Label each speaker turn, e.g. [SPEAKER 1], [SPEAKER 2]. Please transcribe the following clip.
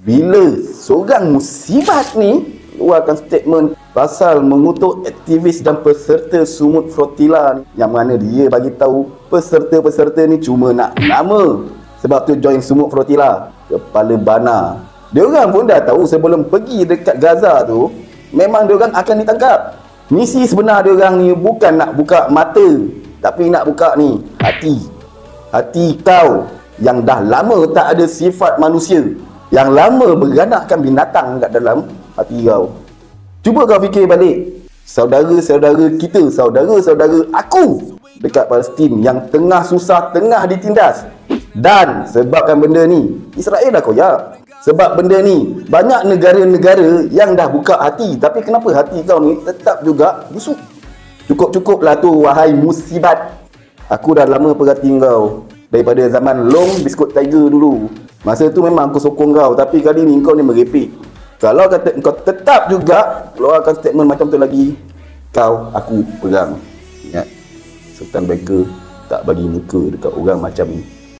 [SPEAKER 1] Bila seorang musibat ni keluarkan statement pasal mengutuk aktivis dan peserta Sumut Flotilla ni, yang mana dia bagi tahu peserta-peserta ni cuma nak nama, sebab tu join Sumut Flotilla. Kepala bana. Diorang pun dah tahu sebelum pergi dekat Gaza tu memang diorang akan ditangkap. Misi sebenar diorang ni bukan nak buka mata, tapi nak buka ni hati. Hati kau yang dah lama tak ada sifat manusia, yang lama beranakkan binatang kat dalam hati kau. Cuba kau fikir balik, saudara-saudara kita, saudara-saudara aku dekat Palestin yang tengah susah, tengah ditindas. Dan sebabkan benda ni, Israel dah koyak. Sebab benda ni, banyak negara-negara yang dah buka hati, tapi kenapa hati kau ni tetap juga busuk? Cukup-cukuplah tu, wahai musibat. Aku dah lama perhati kau daripada zaman Long Biskut Tiger dulu. Masa tu memang aku sokong kau, tapi kali ni kau ni merepek. Kalau kata kau tetap juga keluarkan statement macam tu lagi, aku perang. Ingat, Sultan Bagger tak bagi muka dekat orang macam ni.